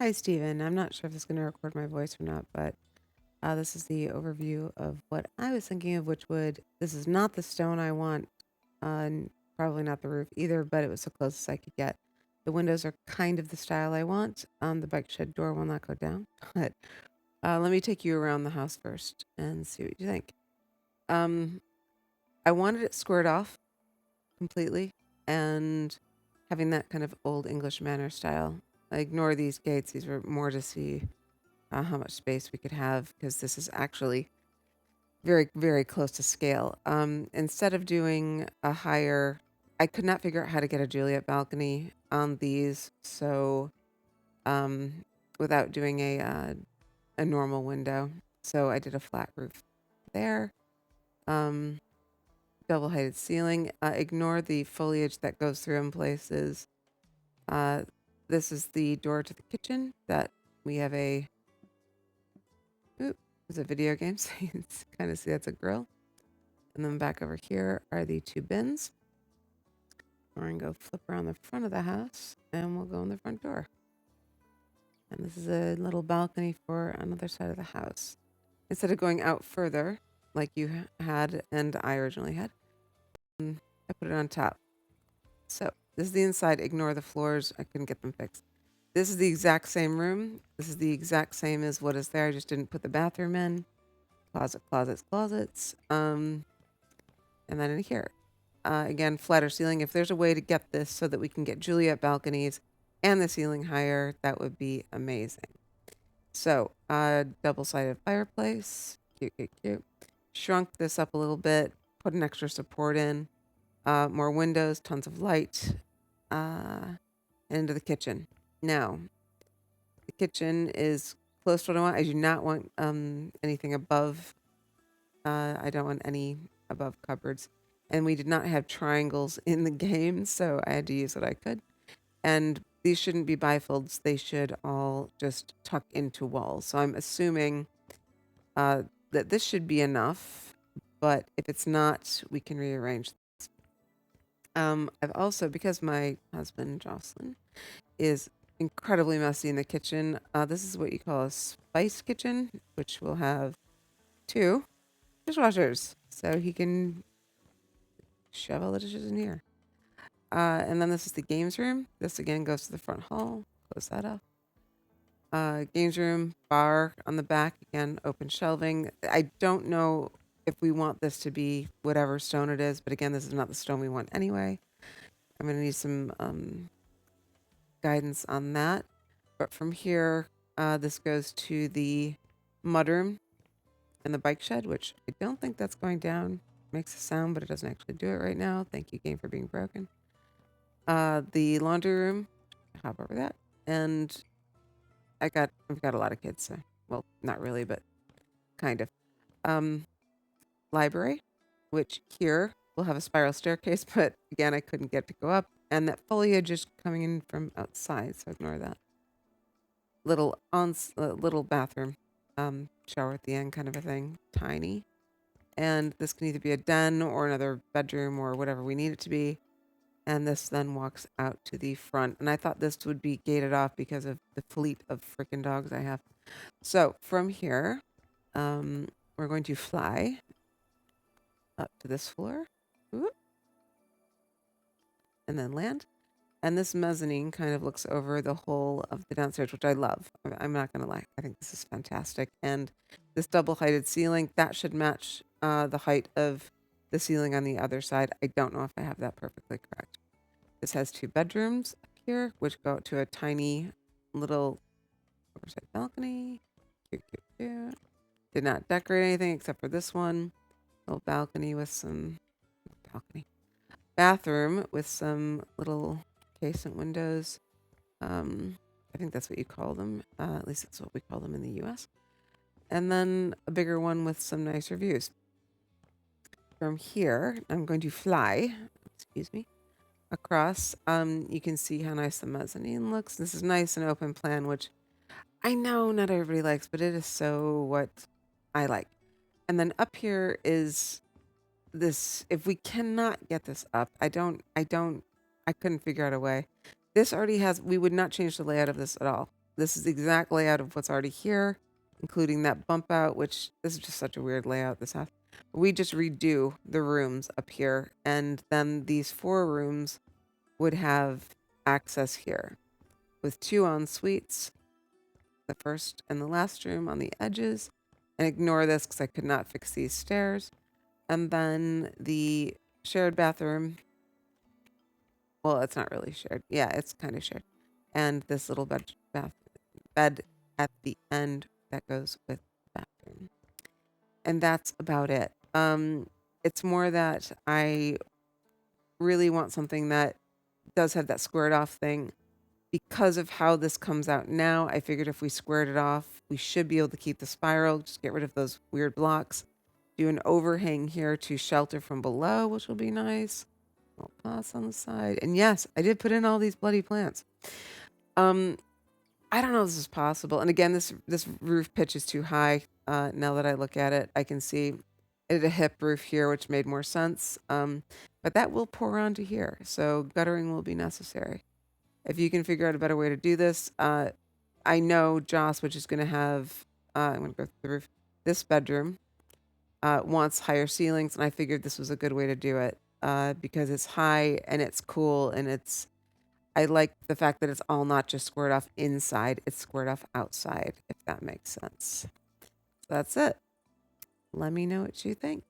Hi, Stephen. I'm not sure if this is going to record my voice or not, but this is the overview of what I was thinking of Wychwood. This is not the stone I want, and probably not the roof either, but it was the closest I could get. The windows are kind of the style I want. The bike shed door will not go down, but let me take you around the house first and see what you think. Um, I wanted it squared off completely and having that kind of old English manor style. I ignore these gates; these were more to see how much space we could have because this is actually very, very close to scale. Instead of doing a higher, I could not figure out how to get a Juliet balcony on these, so um, without doing a normal window, so I did a flat roof there. Um, Double heighted ceiling. Ignore the foliage that goes through in places. Uh, this is the door to the kitchen that we have a Oop, there's a video game, so you can kind of see that's a grill. And then back over here are the two bins. We're going to go flip around the front of the house, and we'll go in the front door. And this is a little balcony for another side of the house. Instead of going out further, like you had and I originally had, I put it on top. So this is the inside. Ignore the floors. I couldn't get them fixed. This is the exact same room. This is the exact same as what is there. I just didn't put the bathroom in. Closets. And then in here, again, flatter ceiling. If there's a way to get this so that we can get Juliet balconies and the ceiling higher, that would be amazing. So, double-sided fireplace. Cute, cute, cute. Shrunk this up a little bit. Put an extra support in. More windows, tons of light. And into the kitchen. Now, the kitchen is close to what I want. I do not want anything above. I don't want any above cupboards. And we did not have triangles in the game, so I had to use what I could. And these shouldn't be bifolds. They should all just tuck into walls. So I'm assuming that this should be enough, but if it's not, we can rearrange. I've also, because my husband, Jocelyn, is incredibly messy in the kitchen, this is what you call a spice kitchen, which will have two dishwashers. So he can shove all the dishes in here. And then this is the games room. This again goes to the front hall. Close that up. Games room, bar on the back. Again, open shelving. I don't know if we want this to be whatever stone it is, but again, this is not the stone we want anyway. I'm going to need some guidance on that. But from here, this goes to the mudroom and the bike shed, which I don't think that's going down. Makes a sound, but it doesn't actually do it right now. Thank you, game, for being broken. The laundry room, hop over that. And I've got a lot of kids, so, well, not really, but kind of. Um, Library, which here will have a spiral staircase, but again, I couldn't get to go up. And that foliage is coming in from outside, so ignore that. Little bathroom, shower at the end, kind of a thing, tiny. And this can either be a den or another bedroom or whatever we need it to be. And this then walks out to the front. And I thought this would be gated off because of the fleet of freaking dogs I have. So from here, we're going to fly up to this floor. Whoop, and then land. And this mezzanine kind of looks over the whole of the downstairs, which I love. I'm not going to lie. I think this is fantastic. And this double-heighted ceiling, that should match the height of the ceiling on the other side. I don't know if I have that perfectly correct. This has two bedrooms up here, which go to a tiny little oversized balcony. Cute, cute, cute. Did not decorate anything except for this one. Little balcony with some bathroom with some little casement windows. I think that's what you call them. At least that's what we call them in the U.S. And then a bigger one with some nicer views. From here, I'm going to fly. Excuse me. Across. You can see how nice the mezzanine looks. This is nice and open plan, which I know not everybody likes, but it is so what I like. And then up here is this. If we cannot get this up, I couldn't figure out a way. This already has, we would not change the layout of this at all. This is the exact layout of what's already here, including that bump out, which this is just such a weird layout, this house. We just redo the rooms up here, and then these 4 rooms would have access here with 2 en suites, the first and the last room on the edges, and ignore this because I could not fix these stairs. And then the shared bathroom. Well, it's not really shared. Yeah, it's kind of shared. And this little bed at the end that goes with the bathroom. And that's about it. It's more that I really want something that does have that squared off thing. Because of how this comes out now, I figured if we squared it off, we should be able to keep the spiral, just get rid of those weird blocks, do an overhang here to shelter from below, which will be nice. Little pots on the side. And yes, I did put in all these bloody plants. I don't know if this is possible. And again, this roof pitch is too high. Now that I look at it, I can see it had a hip roof here, which made more sense. But that will pour onto here, so guttering will be necessary. If you can figure out a better way to do this, I know Joss, which is going to have, I'm going to go through the roof. This bedroom wants higher ceilings, and I figured this was a good way to do it because it's high and it's cool and it's. I like the fact that it's all not just squared off inside; it's squared off outside. If that makes sense. So that's it. Let me know what you think.